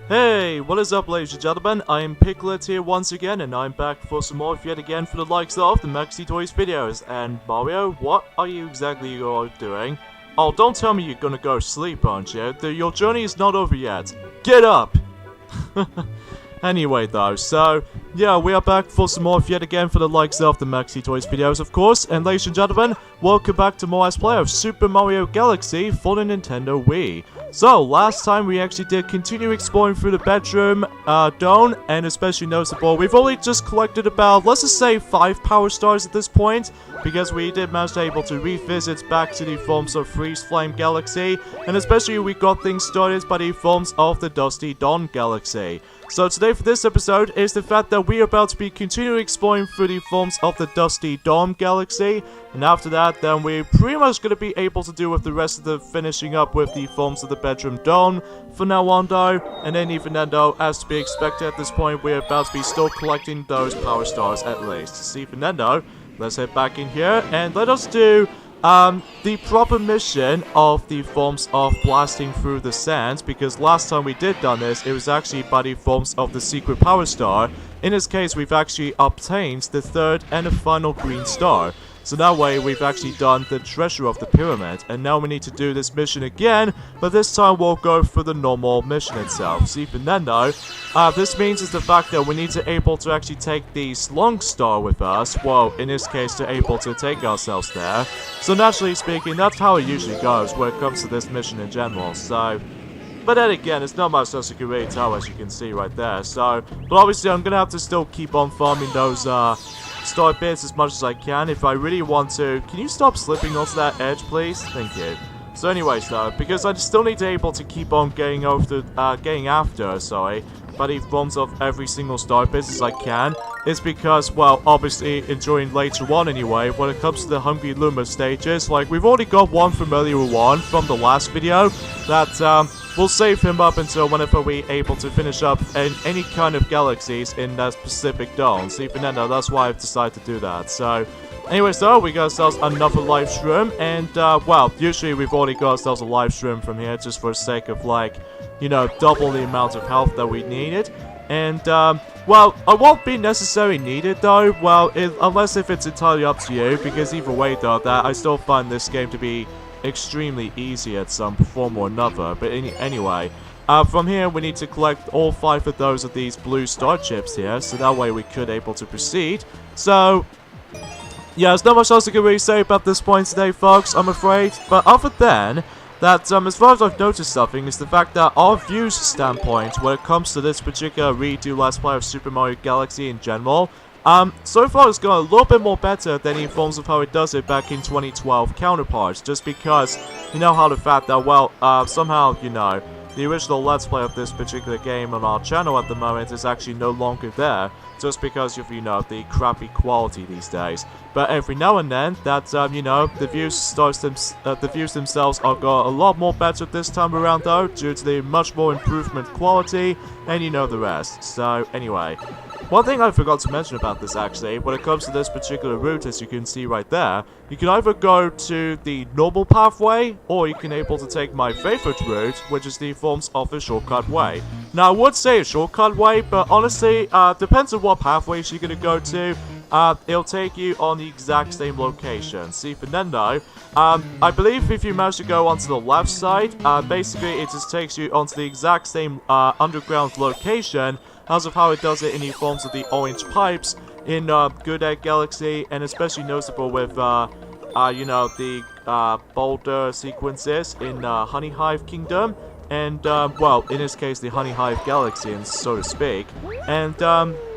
Hey, what is up ladies and gentlemen, I am Piglet here once again, and I'm back for some more yet again for the likes of the Maxi Toys videos. And Mario, what are you exactly doing? Oh, don't tell me you're gonna go sleep, aren't you? Your journey is not over yet. Get up! Anyway though, so, yeah, we are back for some more yet again for the likes of the Maxi Toys videos, of course. And ladies and gentlemen, welcome back to more Let's Play of Super Mario Galaxy for the Nintendo Wii. So, last time we actually did continue exploring through the bedroom dome, and especially noticeable, we've only just collected about, let's just say, 5 power stars at this point, because we did manage to able to revisit back to the forms of Freeze Flame Galaxy, and especially we got things started by the forms of the Dusty Dawn Galaxy. So today for this episode is the fact that we are about to be continuing exploring through the forms of the Dusty Dawn Galaxy, and after that then we're pretty much going to be able to do with the rest of the finishing up with the forms of the Bedroom Dome for now on though, and then even then though, as to be expected at this point, we're about to be still collecting those power stars at least. So even then though, let's head back in here and let us do the proper mission of the forms of blasting through the sands, because last time we did done this, it was actually by the forms of the secret power star. In this case, we've actually obtained the third and the final green star. So that way, we've actually done the treasure of the pyramid, and now we need to do this mission again, but this time we'll go for the normal mission itself. So even then though, this means is the fact that we need to able to actually take the long star with us, well, in this case, to able to take ourselves there. So naturally speaking, that's how it usually goes when it comes to this mission in general, so... But then again, it's not much else you can really tell, as you can see right there, so... But obviously, I'm gonna have to still keep on farming those, star bits as much as I can if I really want to. Can you stop slipping onto that edge, please? Thank you. So anyways though, because I still need to able to keep on getting after, by the forms of every single star bit as I can, is because, well, obviously, enjoying later on anyway, when it comes to the Hungry Luma stages, like, we've already got one familiar one from the last video, that, we'll save him up until whenever we're able to finish up in any kind of galaxies in that specific dome. So even then, that's why I've decided to do that. So, anyways though, we got ourselves another life shroom, and, well, usually we've already got ourselves a life shroom from here, just for the sake of, like, you know, double the amount of health that we needed. And, well, I won't be necessarily needed though, well, unless if it's entirely up to you, because either way though, that I still find this game to be extremely easy at some form or another. But anyway, from here we need to collect all 5 of those of these blue star chips here, so that way we could able to proceed. So, yeah, there's not much else I can really say about this point today, folks, I'm afraid. But other than that, as far as I've noticed something, is the fact that our views standpoint, when it comes to this particular redo Let's Play of Super Mario Galaxy in general, so far it's gone a little bit more better than in forms of how it does it back in 2012 counterparts, just because, you know how the fact that, well, somehow, you know, the original Let's Play of this particular game on our channel at the moment is actually no longer there, just because of, you know, the crappy quality these days. But every now and then, that, you know, the views themselves are got a lot more better this time around though, due to the much more improvement quality, and you know the rest. So, anyway. One thing I forgot to mention about this actually, when it comes to this particular route, as you can see right there, you can either go to the normal pathway, or you can able to take my favorite route, which is the forms of a shortcut way. Now, I would say a shortcut way, but honestly, depends on what pathways you're gonna go to. It'll take you on the exact same location. See, even then though, I believe if you manage to go onto the left side, basically it just takes you onto the exact same underground location as of how it does it in the forms of the orange pipes in Good Egg Galaxy, and especially noticeable with, you know, the boulder sequences in Honey Hive Kingdom, and, well, in this case, the Honey Hive Galaxy, so to speak, and,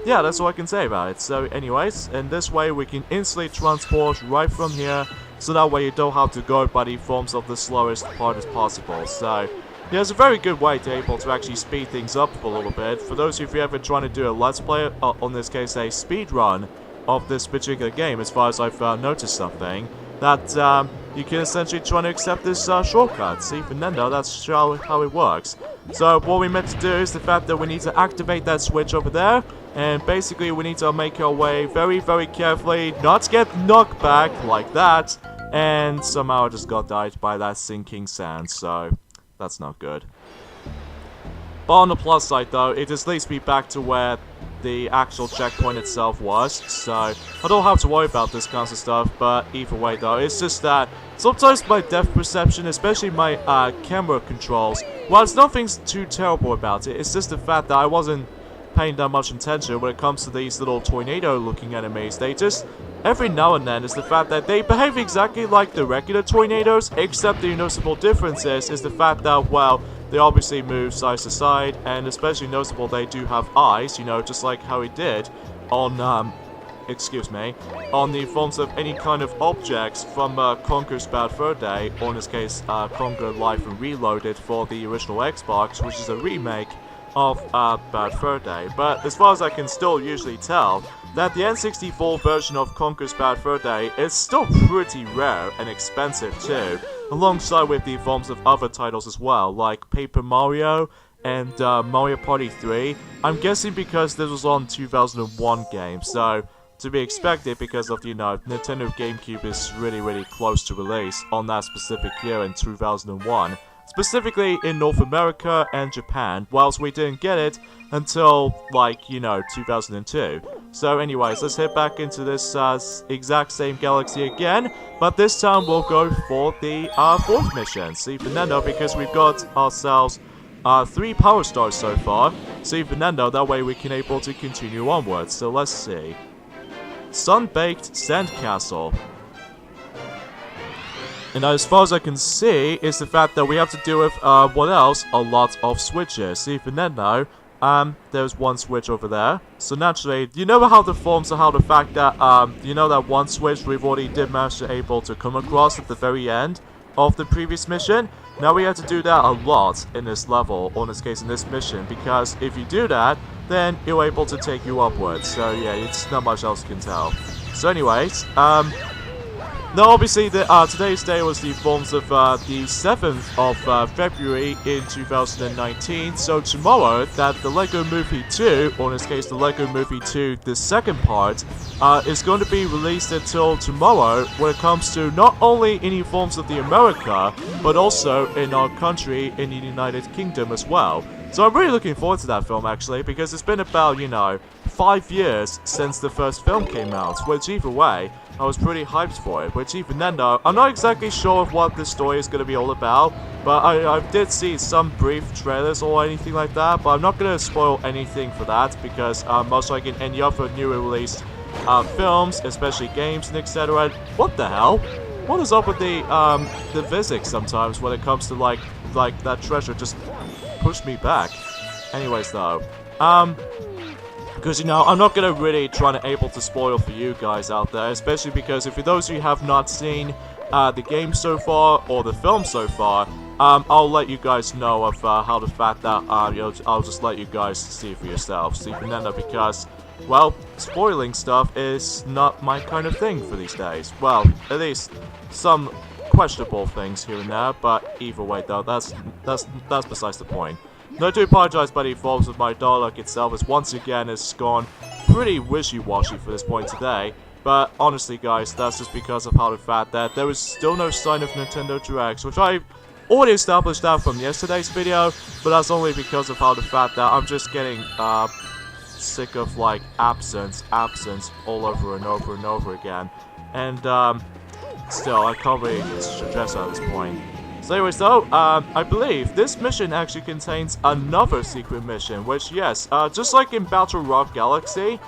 yeah, that's all I can say about it. So, anyways, and this way we can instantly transport right from here, so that way you don't have to go by the forms of the slowest part as possible. So, yeah, it's a very good way to able to actually speed things up a little bit. For those of you ever trying to do a Let's Play, on this case a speed run of this particular game, as far as I've noticed something, that you can essentially try to accept this shortcut. See, even then though, that's how it works. So what we meant to do is the fact that we need to activate that switch over there, and basically we need to make our way very, very carefully, not get knocked back like that, and somehow I just got died by that sinking sand, so that's not good. But on the plus side though, it just leads me back to where the actual checkpoint itself was, so I don't have to worry about this kind of stuff. But either way though, it's just that sometimes my depth perception, especially my camera controls, well, it's nothing's too terrible about it. It's just the fact that I wasn't paying that much attention when it comes to these little tornado looking enemies. They just, every now and then, is the fact that they behave exactly like the regular tornadoes, except the noticeable difference is the fact that, well, they obviously move side to side, and especially noticeable they do have eyes, you know, just like how he did on, on the forms of any kind of objects from Conker's Bad Fur Day, or in this case, Conker Life and Reloaded for the original Xbox, which is a remake of Bad Fur Day. But as far as I can still usually tell, that the N64 version of Conker's Bad Fur Day is still pretty rare and expensive too, alongside with the forms of other titles as well, like Paper Mario and Mario Party 3. I'm guessing because this was on 2001 game, so to be expected because of, you know, Nintendo GameCube is really close to release on that specific year in 2001. Specifically in North America and Japan, whilst we didn't get it until, like, you know, 2002. So anyways, let's head back into this exact same galaxy again, but this time we'll go for the 4th mission, See Veneno, because we've got ourselves 3 power stars so far. See Veneno, that way we can able to continue onwards. So let's see. Sun-Baked Sandcastle. And as far as I can see, is the fact that we have to deal with, what else? A lot of switches. See, Veneno, there's one switch over there. So naturally, you know how the forms are how the fact that, you know that one switch we've already did manage to able to come across at the very end of the previous mission? Now we have to do that a lot in this level, or in this case in this mission, because if you do that, then you're able to take you upwards. So yeah, it's not much else you can tell. So anyways, now, obviously, today's day was the forms of the 7th of February in 2019. So tomorrow, that the LEGO Movie 2, or in this case, the LEGO Movie 2, the second part, is going to be released until tomorrow when it comes to not only any forms of the America, but also in our country, in the United Kingdom as well. So I'm really looking forward to that film, actually, because it's been about, you know, 5 years since the first film came out, which either way, I was pretty hyped for it, which even then though, I'm not exactly sure of what this story is going to be all about, but I did see some brief trailers or anything like that, but I'm not going to spoil anything for that, because most like in any other newly released films, especially games and etc. What the hell? What is up with the physics sometimes when it comes to like that treasure just pushed me back? Anyways though, because, you know, I'm not going to really try to able to spoil for you guys out there, especially because if for those of you who have not seen the game so far, or the film so far, I'll let you guys know of how the fact that, you know, I'll just let you guys see for yourselves, see Veneno, because, well, spoiling stuff is not my kind of thing for these days. Well, at least some questionable things here and there, but either way though, that's besides the point. Now, I do apologize by the forms of my dialogue itself, as once again it's gone pretty wishy-washy for this point today. But honestly guys, that's just because of how the fact that there was still no sign of Nintendo Directs, which I already established that from yesterday's video, but that's only because of how the fact that I'm just getting sick of like absence all over and over and over again. And still, I can't really stress that at this point. So anyways though, I believe this mission actually contains another secret mission, which yes, just like in Battle Rock Galaxy,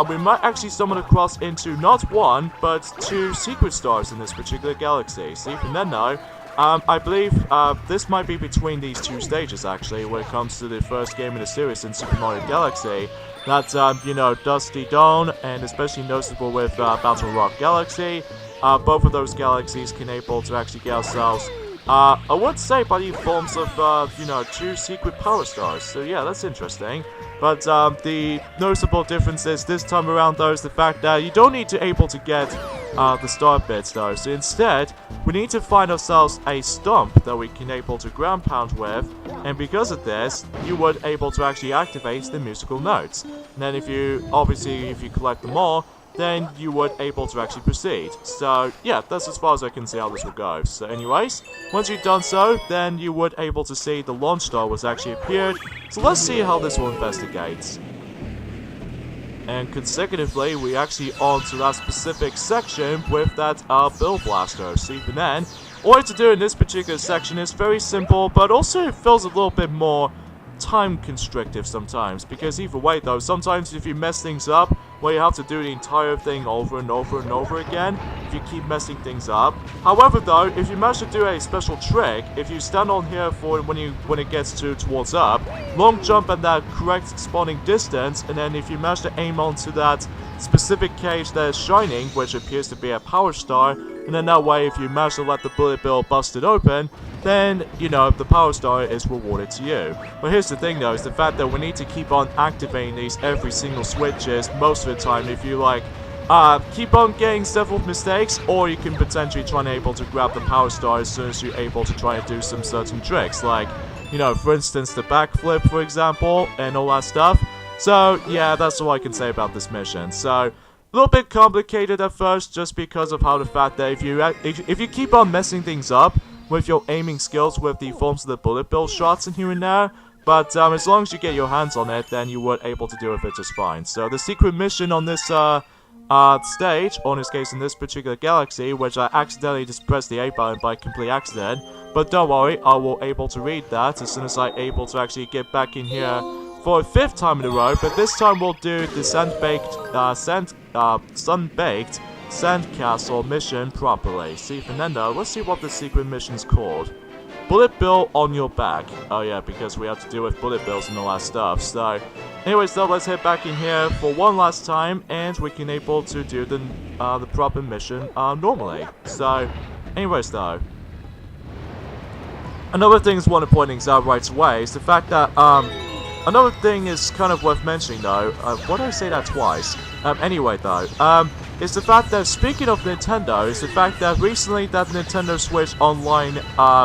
we might actually stumble across into not 1, but 2 secret stars in this particular galaxy. So even then though, I believe this might be between these 2 stages actually, when it comes to the first game in the series in Super Mario Galaxy. That's, you know, Dusty Dawn, and especially noticeable with Battle Rock Galaxy. Both of those galaxies can able to actually get ourselves I would say by the forms of, you know, 2 secret power stars. So yeah, that's interesting. But the noticeable difference is this time around though is the fact that you don't need to able to get the star bits though. So instead, we need to find ourselves a stump that we can able to ground pound with. And because of this, you would able to actually activate the musical notes. And then if you collect them all, then you would able to actually proceed. So yeah, that's as far as I can see how this will go. So anyways, once you've done so, then you would able to see the launch star was actually appeared. So let's see how this will investigate. And consecutively, we actually on to that specific section with that Bill Blaster. So even then, all you have to do in this particular section is very simple, but also it feels a little bit more time constrictive sometimes, because either way though, sometimes if you mess things up, well, you have to do the entire thing over and over and over again if you keep messing things up. However though, if you manage to do a special trick, if you stand on here for when it gets towards up, long jump at that correct spawning distance, and then if you manage to aim onto that specific cage that is shining, which appears to be a power star, and then that way if you manage to let the bullet bill bust it open, then, you know, the power star is rewarded to you. But here's the thing though, is the fact that we need to keep on activating these every single switches most of the time if you like keep on getting several mistakes, or you can potentially try and able to grab the power star as soon as you're able to try and do some certain tricks, like, you know, for instance the backflip for example, and all that stuff. So yeah, that's all I can say about this mission. So a little bit complicated at first, just because of how the fact that if you keep on messing things up with your aiming skills with the forms of the bullet bill shots in here and there, but as long as you get your hands on it, then you were able to deal with it just fine. So the secret mission on this stage, or in this case in this particular galaxy, which I accidentally just pressed the A button by complete accident, but don't worry, I will able to read that as soon as I'm able to actually get back in here for a 5th time in a row, but this time we'll do the Sun-Baked Sandcastle mission properly. See, Fernando, let's see what the secret mission is called. Bullet bill on your back. Oh yeah, because we have to deal with bullet bills and all that stuff. So, anyways though, let's head back in here for one last time, and we can able to do the proper mission normally. So, anyways though, another thing I want to point things out right away is the fact that another thing is kind of worth mentioning though. Why did I say that twice? Anyway though, is the fact that, speaking of Nintendo, is the fact that recently that Nintendo Switch Online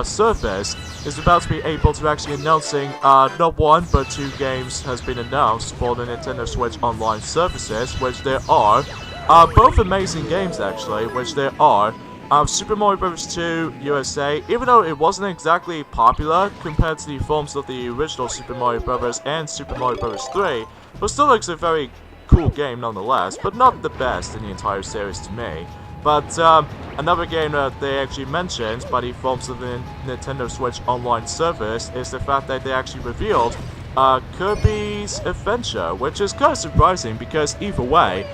service is about to be able to actually announcing not 1 but 2 games has been announced for the Nintendo Switch Online services, which there are both amazing games actually, which there are Super Mario Bros. 2 USA, even though it wasn't exactly popular compared to the forms of the original Super Mario Bros. And Super Mario Bros. 3, but still looks a very cool game nonetheless, but not the best in the entire series to me. But another game that they actually mentioned by the forms of the Nintendo Switch Online service is the fact that they actually revealed Kirby's Adventure, which is kind of surprising because either way,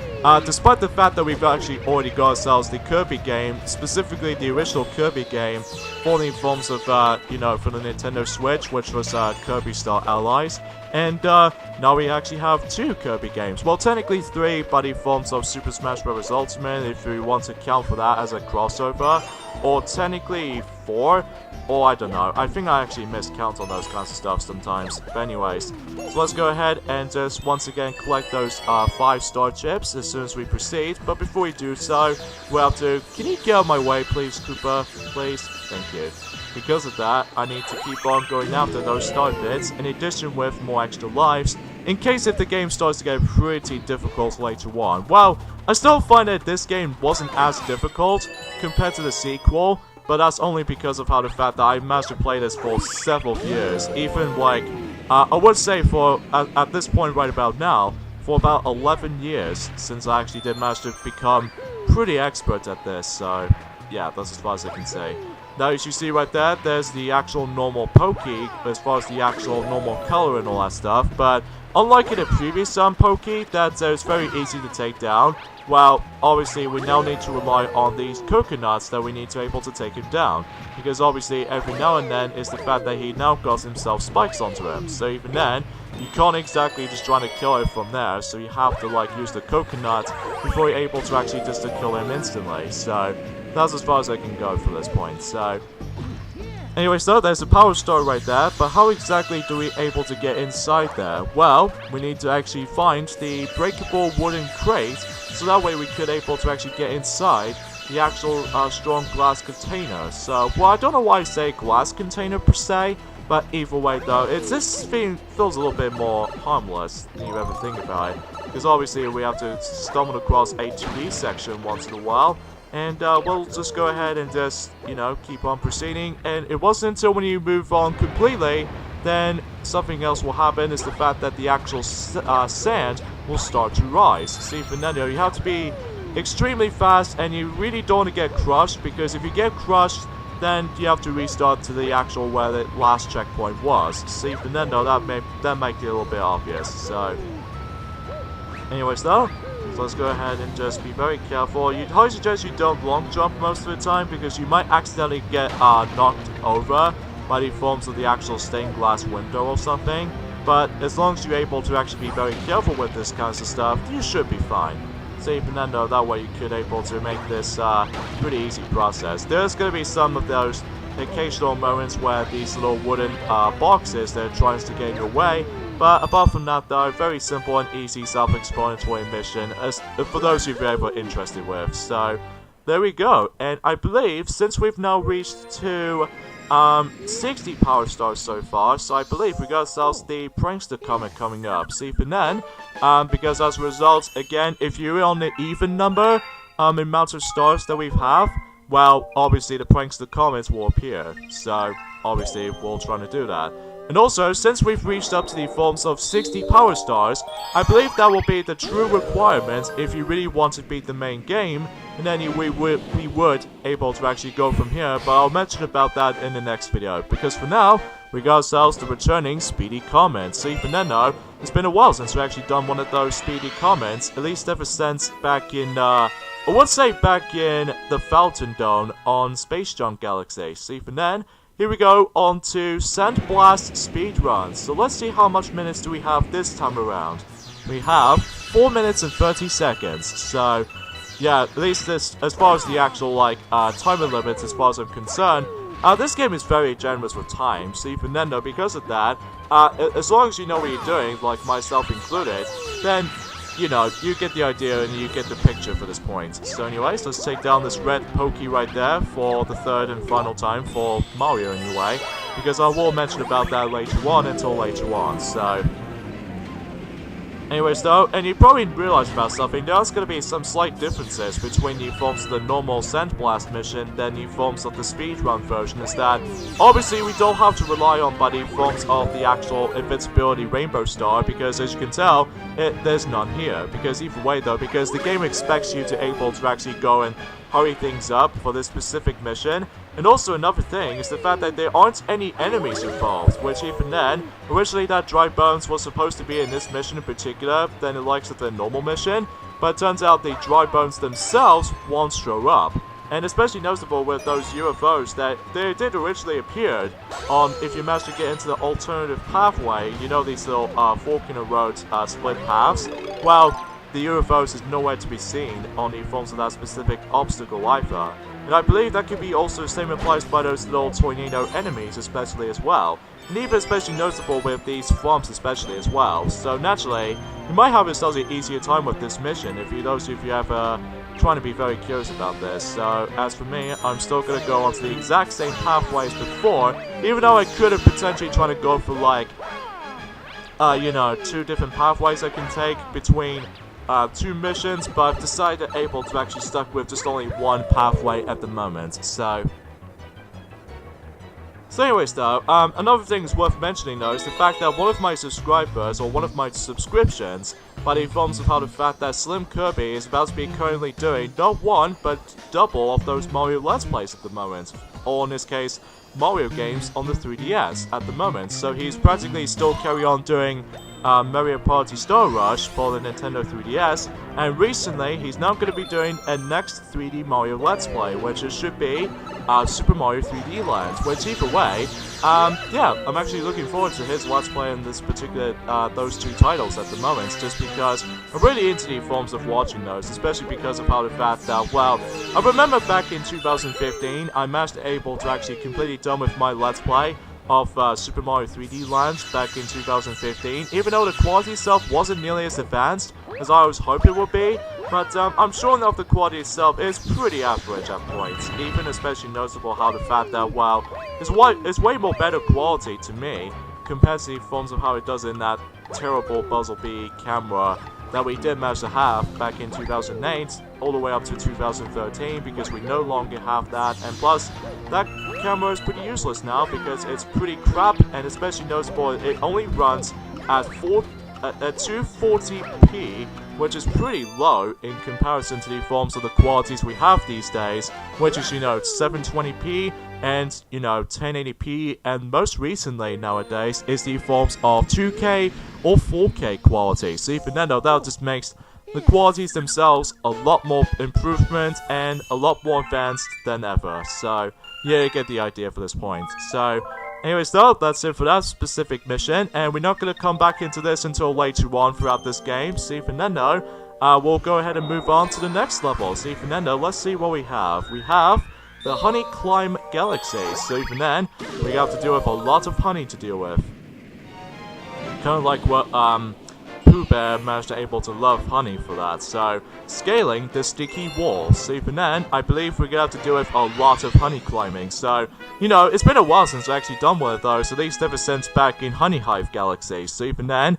despite the fact that we've actually already got ourselves the Kirby game, specifically the original Kirby game, for the forms of, you know, for the Nintendo Switch, which was Kirby Star Allies, and now we actually have 2 Kirby games. Well, technically 3 by the forms of Super Smash Bros. Ultimate, if we want to count for that as a crossover, or technically 4, or I don't know. I think I actually miscount on those kinds of stuff sometimes. But anyways, so let's go ahead and just once again collect those 5-star chips as soon as we proceed. But before we do so, we have to... Can you get out of my way, please, Koopa? Please? Thank you. Because of that, I need to keep on going after those star bits, in addition with more extra lives, in case if the game starts to get pretty difficult later on. Well, I still find that this game wasn't as difficult compared to the sequel, but that's only because of how the fact that I managed to play this for several years, even like, I would say for, at this point right about now, for about 11 years, since I actually did manage to become pretty expert at this, so yeah, that's as far as I can say. Now, as you see right there, there's the actual normal Pokey, as far as the actual normal color and all that stuff, but unlike in the previous Pokey, that is very easy to take down, well, obviously we now need to rely on these coconuts that we need to able to take him down, because obviously every now and then is the fact that he now got himself spikes onto him, so even then, you can't exactly just try to kill him from there, so you have to like use the coconut before you're able to actually just to kill him instantly, so that's as far as I can go for this point. So, anyway, so there's a power star right there, but how exactly do we able to get inside there? Well, we need to actually find the breakable wooden crate, so that way we could able to actually get inside the actual strong glass container. So, well, I don't know why I say glass container per se, but either way though, this thing feels a little bit more harmless than you ever think about it. because obviously we have to stumble across a 2D section once in a while. And we'll just go ahead and just, you know, keep on proceeding. And it wasn't until when you move on completely, then something else will happen, is the fact that the actual sand will start to rise. See, Fernando, you have to be extremely fast, and you really don't want to get crushed, because if you get crushed, then you have to restart to the actual where the last checkpoint was. See, Fernando, that make it a little bit obvious. So, anyways though, so let's go ahead and just be very careful. You'd highly suggest you don't long jump most of the time, because you might accidentally get knocked over by the forms of the actual stained glass window or something. But as long as you're able to actually be very careful with this kind of stuff, you should be fine. See, Fernando, that way you could able to make this pretty easy process. There's going to be some of those occasional moments where these little wooden boxes that are trying to get in your way. But apart from that, though, very simple and easy self-explanatory mission, as for those of you ever interested with. So, there we go. And I believe, since we've now reached to 60 power stars so far, so I believe we got ourselves the Prankster Comet coming up. See, and then, because as a result, again, if you're on the even number amount of stars that we have, well, obviously the Prankster Comets will appear. So, obviously, we'll try to do that. And also, since we've reached up to the forms of 60 power stars, I believe that will be the true requirement if you really want to beat the main game, and then we would able to actually go from here, but I'll mention about that in the next video, because for now, we got ourselves the returning Speedy Comet. So even then though, it's been a while since we've actually done one of those Speedy Comets, at least ever since back in, I would say back in the Fountain Dome on Space Junk Galaxy. So even then, here we go on to Sandblast Speedrun. So let's see how much minutes do we have this time around. We have 4 minutes and 30 seconds. So, yeah, at least this, as far as the actual, like, timer limits, as far as I'm concerned, this game is very generous with time. So even then, though, because of that, as long as you know what you're doing, like myself included, then, you know, you get the idea and you get the picture for this point. So anyways, let's take down this red pokey right there for the third and final time for Mario anyway, because I will mention about that later on until later on. So anyways though, and you probably realized about something, there's going to be some slight differences between the forms of the normal Sandblast mission than the forms of the speedrun version, is that obviously we don't have to rely on by the forms of the actual invincibility rainbow star, because as you can tell, there's none here. Because either way though, because the game expects you to able to actually go and hurry things up for this specific mission. And also another thing is the fact that there aren't any enemies involved, which even then, originally that Dry Bones was supposed to be in this mission in particular than the likes of the normal mission, but it turns out the Dry Bones themselves won't show up. And especially noticeable with those UFOs that they did originally appeared on, if you manage to get into the alternative pathway, you know, these little fork in the road split paths, well, the UFOs is nowhere to be seen on the forms of that specific obstacle either. And I believe that could be also the same applies by those little tornado enemies especially as well. And even especially noticeable with these forms especially as well. So naturally, you might have yourselves an easier time with this mission if you, those of you ever trying to be very curious about this. So as for me, I'm still going to go onto the exact same pathway as before, even though I could have potentially tried to go for like, you know, 2 different pathways I can take between 2 missions, but I've decided able to actually stuck with just only 1 pathway at the moment. So anyways though, another thing that's worth mentioning though is the fact that one of my subscribers, or one of my subscriptions, by the forms of how the fact that Slim Kirby is about to be currently doing not 1, but double of those Mario Let's Plays at the moment. Or in this case, Mario games on the 3DS at the moment. So he's practically still carry on doing Mario Party Star Rush for the Nintendo 3DS, and recently he's now going to be doing a next 3D Mario Let's Play, which it should be Super Mario 3D Land, which either way, yeah, I'm actually looking forward to his Let's Play in this particular, those 2 titles at the moment, just because I'm really into the forms of watching those, especially because of how the fact that, well, I remember back in 2015, I managed to able to actually completely done with my Let's Play of Super Mario 3D Land back in 2015, even though the quality itself wasn't nearly as advanced as I was hoping it would be, but I'm sure enough the quality itself is pretty average at points, even especially noticeable how the fact that, well, it's way more better quality to me compared to the forms of how it does in that terrible Puzzle Bee camera that we did manage to have back in 2008 all the way up to 2013, because we no longer have that. And plus, that camera is pretty useless now because it's pretty crap, and especially noticeable, it only runs at 240p, which is pretty low in comparison to the forms of the qualities we have these days, which is, 720p and, 1080p, and most recently nowadays is the forms of 2K or 4K quality. So even then, though, that just makes the qualities themselves a lot more improvement and a lot more advanced than ever. So yeah, you get the idea for this point. So anyways, though, that's it for that specific mission, and we're not going to come back into this until later on throughout this game. So even then, though, we'll go ahead and move on to the next level. So even then, though, let's see what we have. We have the Honey Climb Galaxy. So even then, we have to deal with a lot of honey to deal with. Kind of like what Pooh Bear managed to able to love honey for that. So scaling the sticky wall. So even then, I believe we're gonna have to deal with a lot of honey climbing. So it's been a while since I've actually done one of those, at least ever since back in Honey Hive Galaxy. So even then,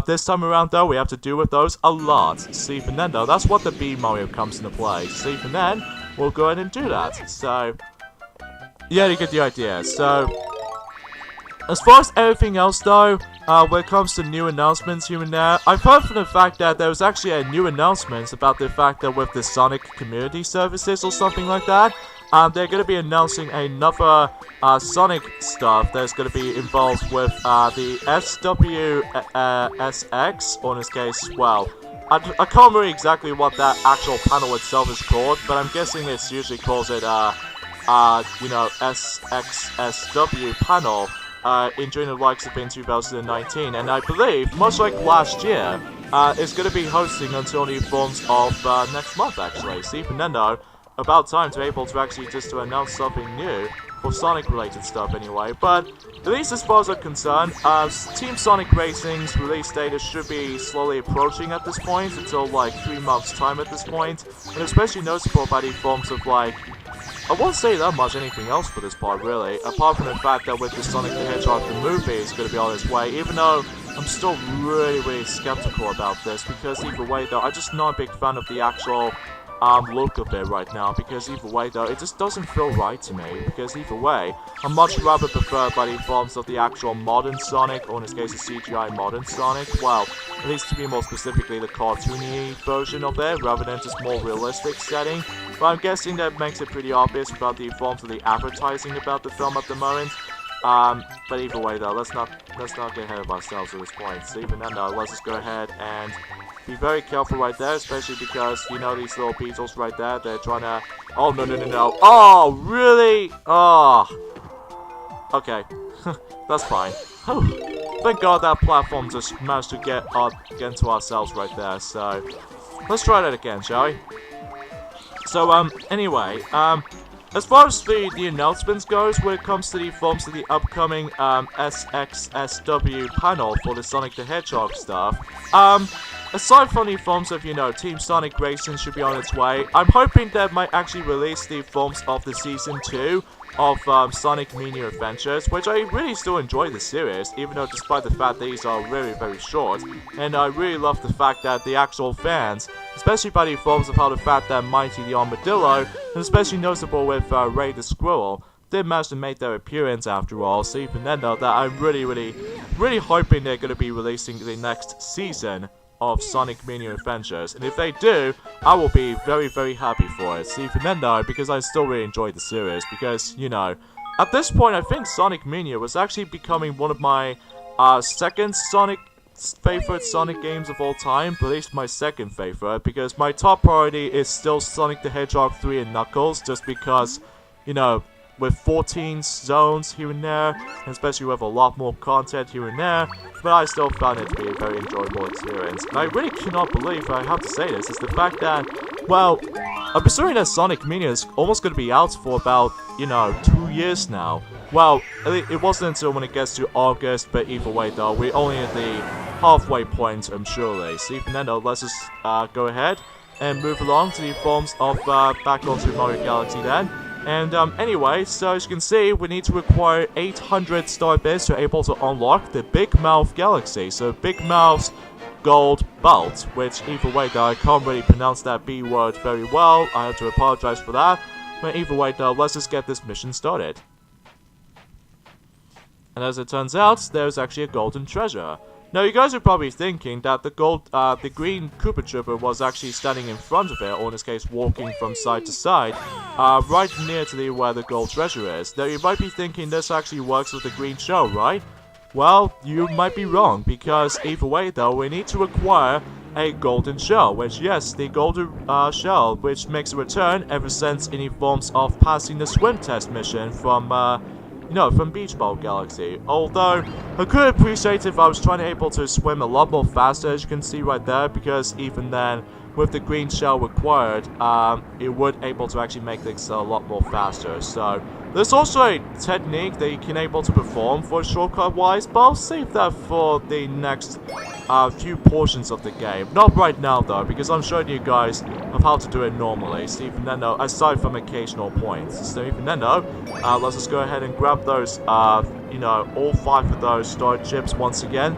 this time around, though, we have to deal with those a lot. So even then, though, that's what the Bee Mario comes into play. So even then, we'll go ahead and do that. So yeah, you get the idea. So as far as everything else, though, when it comes to new announcements here and there, I've heard from the fact that there was actually a new announcement about the fact that with the Sonic Community Services or something like that, they're going to be announcing another Sonic stuff that's going to be involved with the SWSX, or in this case, well, I can't remember exactly what that actual panel itself is called, but I'm guessing it's usually calls it, SXSW panel. During the likes of in 2019, and I believe, much like last year, it's going to be hosting until new forms of next month, actually. So even then, though, about time to be able to actually just to announce something new for Sonic-related stuff anyway. But at least as far as I'm concerned, Team Sonic Racing's release date should be slowly approaching at this point, until like 3 months' time at this point, and especially noticeable by the forms of like, I won't say that much anything else for this part, really, apart from the fact that with the Sonic the Hedgehog the movie is going to be on its way, even though I'm still really skeptical about this, because either way, though, I'm just not a big fan of the actual look of it right now, because either way, though, it just doesn't feel right to me, because either way, I much rather prefer by the forms of the actual modern Sonic, or in this case, the CGI modern Sonic, well, at least to be more specifically the cartoony version of it, rather than just more realistic setting. But I'm guessing that makes it pretty obvious about the forms of the advertising about the film at the moment. But either way, though, let's not get ahead of ourselves at this point. So even then, though, let's just go ahead and be very careful right there, especially because, these little beetles right there, they're trying to... Oh, no. Oh, really? Oh. Okay. That's fine. Thank God that platform just managed to get into ourselves right there, so... Let's try that again, shall we? So, anyway, as far as the announcements goes, when it comes to the forms of the upcoming, SXSW panel for the Sonic the Hedgehog stuff, aside from the forms of, Team Sonic Racing should be on its way, I'm hoping that might actually release the forms of the Season 2 of Sonic Mania Adventures, which I really still enjoy the series, even though despite the fact these are very short, and I really love the fact that the actual fans, especially by the forms of how the fact that Mighty the Armadillo, and especially noticeable with Ray the Squirrel, did manage to make their appearance after all, so even then, though, that I'm really hoping they're going to be releasing the next season of Sonic Mania Adventures, and if they do, I will be very happy for it. So even then, though, because I still really enjoy the series, because, at this point, I think Sonic Mania was actually becoming one of my second favorite Sonic games of all time, but at least my second favorite, because my top priority is still Sonic the Hedgehog 3 and Knuckles, just because, with 14 zones here and there, and especially with a lot more content here and there, but I still found it to be a very enjoyable experience. And I really cannot believe, I have to say this, is the fact that, well, I'm assuming that Sonic Mania is almost going to be out for about, 2 years now. Well, it wasn't until when it gets to August, but either way, though, we're only at the halfway point, surely. So even then, though, let's just go ahead and move along to the forms of back onto Mario Galaxy then. And anyway, so as you can see, we need to acquire 800 star bits to be able to unlock the Big Mouth Galaxy. So Big Mouth's gold belt, which either way though, I can't really pronounce that B word very well. I have to apologize for that. But either way though, let's just get this mission started. And as it turns out, there's actually a golden treasure. Now you guys are probably thinking that the green Koopa Trooper was actually standing in front of it, or in this case walking from side to side, right near to where the gold treasure is. Now you might be thinking this actually works with the green shell, right? Well, you might be wrong, because either way though, we need to acquire a golden shell, which yes, the golden shell, which makes a return ever since any forms of passing the swim test mission from from Beach Ball Galaxy. Although, I could appreciate if I was able to swim a lot more faster, as you can see right there, because even then, with the green shell required, it would able to actually make things a lot more faster. So, there's also a technique that you can able to perform for shortcut wise, but I'll save that for the next few portions of the game. Not right now though, because I'm showing you guys of how to do it normally. So even then though, aside from occasional points. So even then though, let's just go ahead and grab those, all 5 of those star chips once again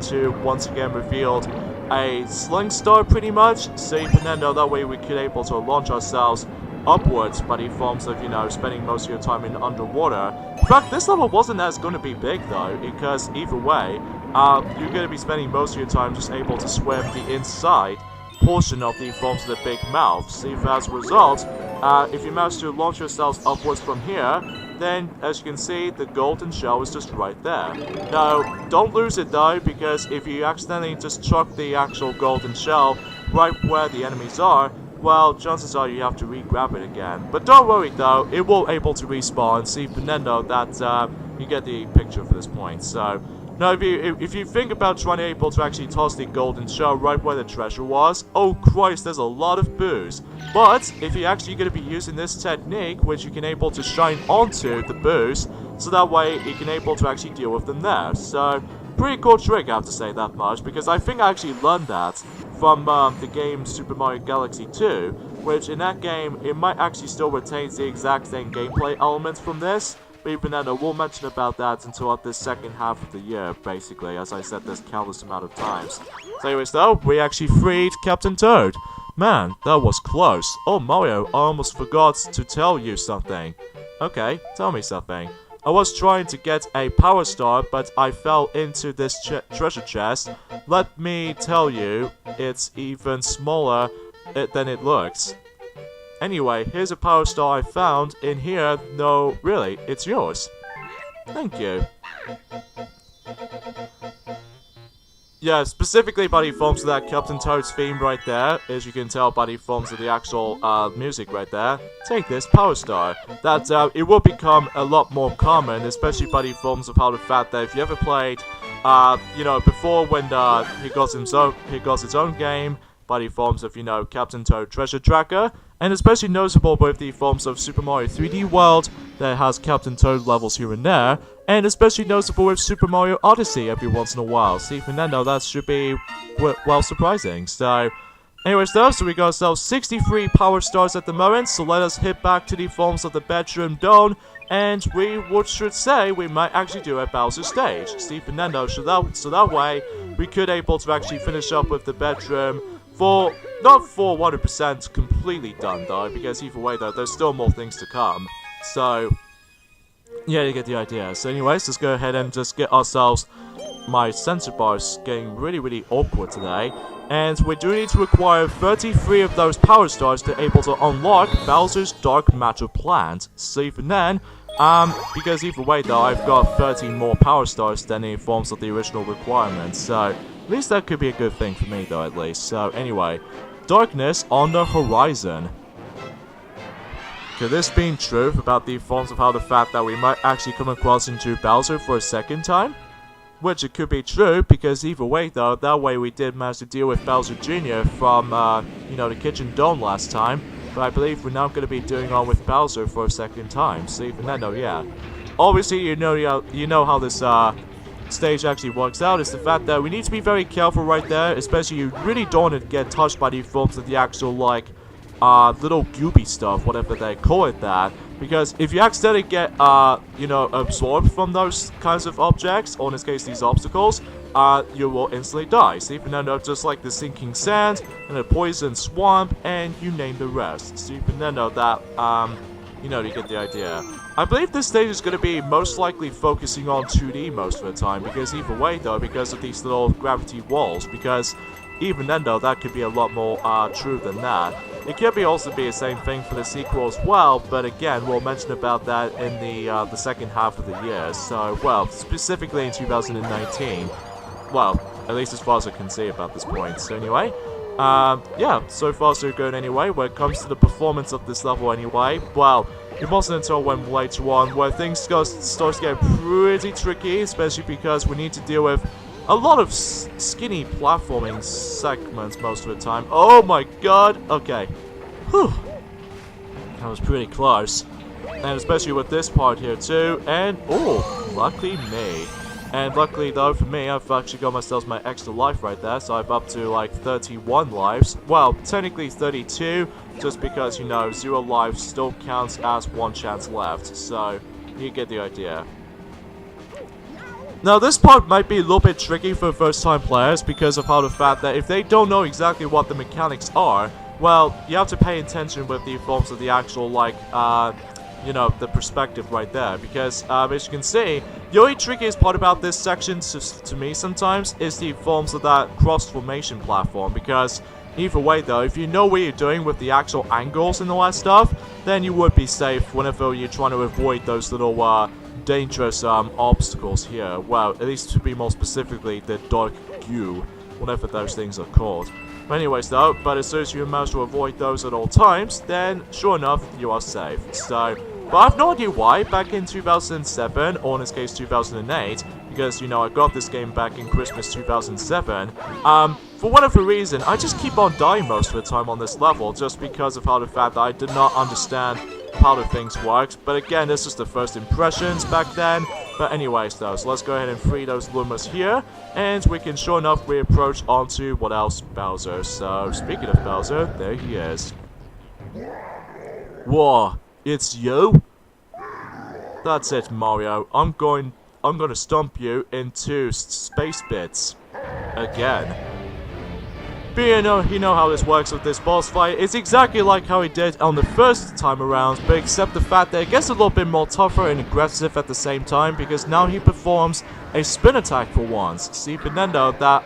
revealed a sling star pretty much. So even then though, that way we could able to launch ourselves upwards by the forms of, spending most of your time in underwater. In fact, this level wasn't as going to be big though, because either way, you're going to be spending most of your time just able to swim the inside portion of the forms of the big mouth. So if as a result, if you manage to launch yourselves upwards from here, then as you can see, the golden shell is just right there. Now, don't lose it though, because if you accidentally just chuck the actual golden shell right where the enemies are, well, chances are you have to re-grab it again. But don't worry though, it will able to respawn. See, Fernando, that you get the picture for this point. So, now if you think about trying to actually toss the golden shell right where the treasure was, oh Christ, there's a lot of booze. But if you're actually going to be using this technique, which you can able to shine onto the booze, so that way you can able to actually deal with them there. So, pretty cool trick, I have to say that much, because I think I actually learned that from the game Super Mario Galaxy 2, which in that game, it might actually still retain the exact same gameplay elements from this, but even then, I will mention about that until the second half of the year, basically, as I said this countless amount of times. So anyways though, we actually freed Captain Toad. Man, that was close. Oh Mario, I almost forgot to tell you something. Okay, tell me something. I was trying to get a power star, but I fell into this treasure chest. Let me tell you, it's even smaller than it looks. Anyway, here's a power star I found in here. No, really, it's yours. Thank you. Yeah, specifically by the forms of that Captain Toad's theme right there, as you can tell by the forms of the actual music right there. Take this power star. That it will become a lot more common, especially by the forms of how the fact that if you ever played, before when he got his own game, by the forms of, Captain Toad Treasure Tracker, and especially noticeable with the forms of Super Mario 3D World that has Captain Toad levels here and there, and especially noticeable with Super Mario Odyssey every once in a while. See, Fernando, that should be, well, surprising. So, anyways though, so we got ourselves 63 power stars at the moment, so let us hit back to the forms of the bedroom dome, and we should say we might actually do a Bowser stage. See, Fernando, so that way, we could able to actually finish up with the bedroom for, not for 100% completely done though, because either way though, there's still more things to come. So, yeah, you get the idea. So anyways, let's go ahead and just get ourselves, my sensor bar is getting really awkward today. And we do need to acquire 33 of those power stars to able to unlock Bowser's Dark Matter Plant. So even then, because either way though, I've got 13 more power stars than in forms of the original requirements. So, at least that could be a good thing for me though, at least. So anyway, darkness on the horizon. Could this be true about the forms of how the fact that we might actually come across into Bowser for a second time? Which it could be true, because either way though, that way we did manage to deal with Bowser Jr. from, the Kitchen Dome last time. But I believe we're now going to be doing on with Bowser for a second time. So even then, yeah. Obviously, you know how this, stage actually works out is the fact that we need to be very careful right there, especially you really don't want to get touched by the forms of the actual, little gooby stuff, whatever they call it that, Because if you accidentally get, you know, absorbed from those kinds of objects, or in this case, these obstacles, you will instantly die. Super Nintendo, just like the sinking sand, and the poison swamp, and you name the rest. Super Nintendo, that, you know, you get the idea. I believe this stage is going to be most likely focusing on 2D most of the time, because either way, though, because of these little gravity walls, because even then, though, that could be a lot more, true than that. It could be also be the same thing for the sequel as well, but again, we'll mention about that in the second half of the year. So, well, specifically in 2019. Well, at least as far as I can see about this point. So anyway, yeah, so far so good anyway. When it comes to the performance of this level anyway, well, it wasn't until when later on where things starts to get pretty tricky, especially because we need to deal with a lot of skinny platforming segments most of the time. Oh my god! Okay. Whew. That was pretty close. And especially with this part here too. And, oh, lucky me. And luckily though for me, I've actually got myself my extra life right there. So I'm up to like 31 lives. Well, technically 32. Just because, you know, 0 lives still counts as 1 chance left. So, you get the idea. Now, this part might be a little bit tricky for first-time players because of how the fact that if they don't know exactly what the mechanics are, well, you have to pay attention with the forms of the actual, like, you know, the perspective right there. Because, as you can see, the only trickiest part about this section to me sometimes is the forms of that cross-formation platform. Because, either way though, if you know what you're doing with the actual angles and all that stuff, then you would be safe whenever you're trying to avoid those little, dangerous obstacles here. Well, at least to be more specifically, the dark goo, whatever those things are called. But anyways though, but as soon as you manage to avoid those at all times, then sure enough, you are safe. So, but I have no idea why, back in 2007, or in this case 2008, because, you know, I got this game back in Christmas 2007, for whatever reason, I just keep on dying most of the time on this level, just because of how the fact that I did not understand how the things worked. But again, this is the first impressions back then. But anyways though, so let's go ahead and free those Lumas here, and we can sure enough we approach onto what else? Bowser. So speaking of Bowser, there he is. Whoa, it's you? That's it, Mario. I'm gonna stomp you into space bits again. But you know how this works with this boss fight. It's exactly like how he did on the first time around, but except the fact that it gets a little bit more tougher and aggressive at the same time, because now he performs a spin attack for once. See, Nintendo, that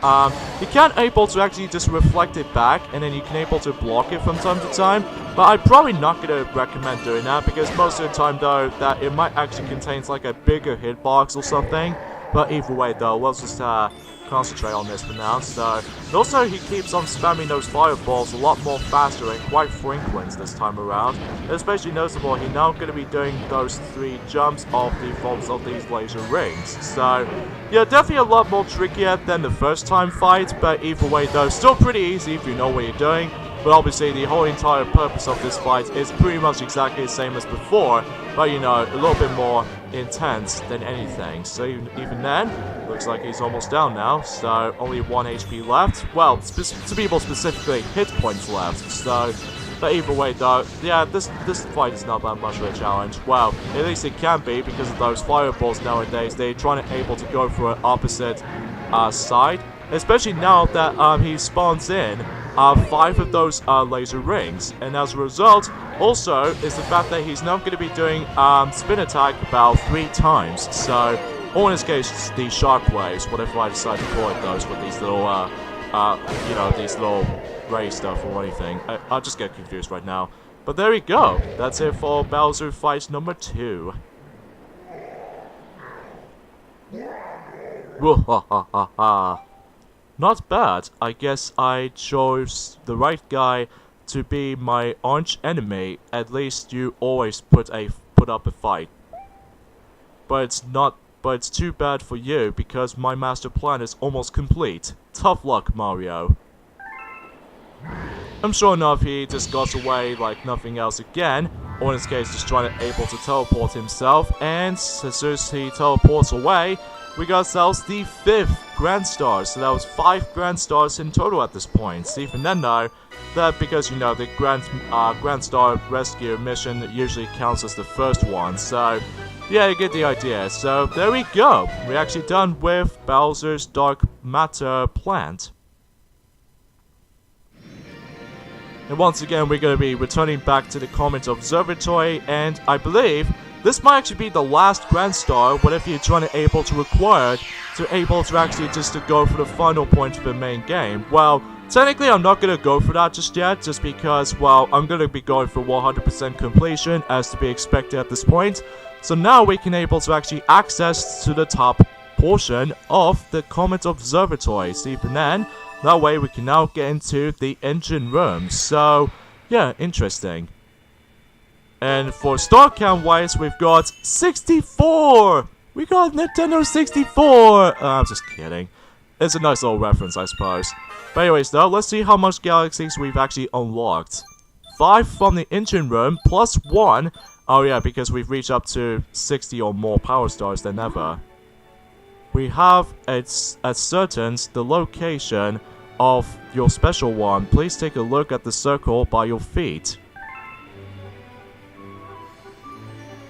you can't able to actually just reflect it back, and then you can able to block it from time to time. But I'm probably not gonna recommend doing that, because most of the time though, that it might actually contain like a bigger hitbox or something. But either way though, let's just concentrate on this for now. So, and also he keeps on spamming those fireballs a lot more faster and quite frequent this time around. And especially noticeable, he's now going to be doing those 3 jumps off the forms of these laser rings. So, yeah, definitely a lot more trickier than the first time fight, but either way though, still pretty easy if you know what you're doing. But obviously the whole entire purpose of this fight is pretty much exactly the same as before, but you know, a little bit more intense than anything. So even then, looks like he's almost down now, so only 1 HP left. Well, to be more specifically, hit points left. So, but either way though, yeah, this fight is not that much of a challenge. Well, at least it can be, because of those fireballs nowadays. They're trying to able to go for an opposite side, especially now that he spawns in 5 of those laser rings, and as a result, also, is the fact that he's now going to be doing spin attack about 3 times. So, or in this case, the sharp waves, whatever I decide to call it, those with these little, you know, these little ray stuff or anything. I'll just get confused right now. But there we go. That's it for Bowser Fight number 2. Not bad. I guess I chose the right guy to be my arch enemy. At least you always put up a fight. But it's too bad for you, because my master plan is almost complete. Tough luck, Mario. I'm sure enough he just got away like nothing else again, or in this case just trying to able to teleport himself, and as soon as he teleports away, we got ourselves the 5th Grand Star. So that was 5 Grand Stars in total at this point. Even then though, that because you know the Grand Star Rescue mission usually counts as the first one. So yeah, you get the idea. So there we go. We're actually done with Bowser's Dark Matter plant. And once again, we're going to be returning back to the Comet Observatory, and I believe this might actually be the last Grand Star, whatever you're trying to able to actually just to go for the final point of the main game. Well, technically I'm not going to go for that just yet, just because, well, I'm going to be going for 100% completion, as to be expected at this point. So now we can able to actually access to the top portion of the Comet Observatory. So even then, that way we can now get into the engine room. So, yeah, interesting. And for star count wise, we've got 64! We got Nintendo 64! I'm just kidding. It's a nice little reference, I suppose. But anyways though, let's see how much galaxies we've actually unlocked. 5 from the engine room, plus 1. Oh yeah, because we've reached up to 60 or more power stars than ever. We have ascertained the location of your special one. Please take a look at the circle by your feet.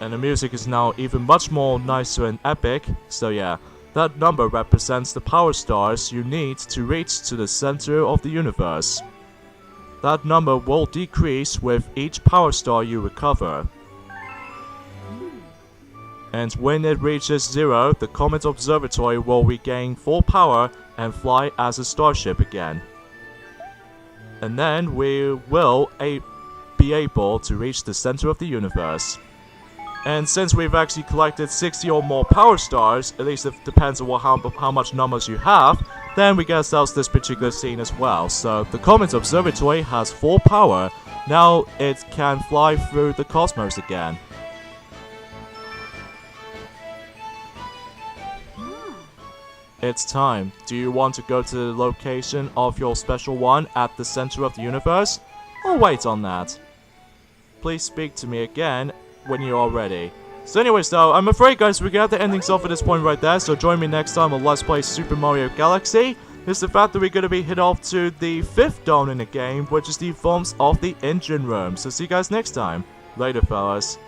And the music is now even much more nicer and epic, so yeah, that number represents the power stars you need to reach to the center of the universe. That number will decrease with each power star you recover. And when it reaches 0, the Comet Observatory will regain full power and fly as a starship again. And then we will be able to reach the center of the universe. And since we've actually collected 60 or more power stars, at least it depends on how much numbers you have, then we get ourselves this particular scene as well. So the Comet Observatory has full power. Now it can fly through the cosmos again. It's time. Do you want to go to the location of your special one at the center of the universe? I'll wait on that. Please speak to me again when you are ready. So anyways though, I'm afraid guys, we're gonna have to end things off at this point right there, so join me next time on Let's Play Super Mario Galaxy. It's the fact that we're gonna be hit off to the 5th dome in the game, which is the forms of the engine room. So see you guys next time. Later fellas.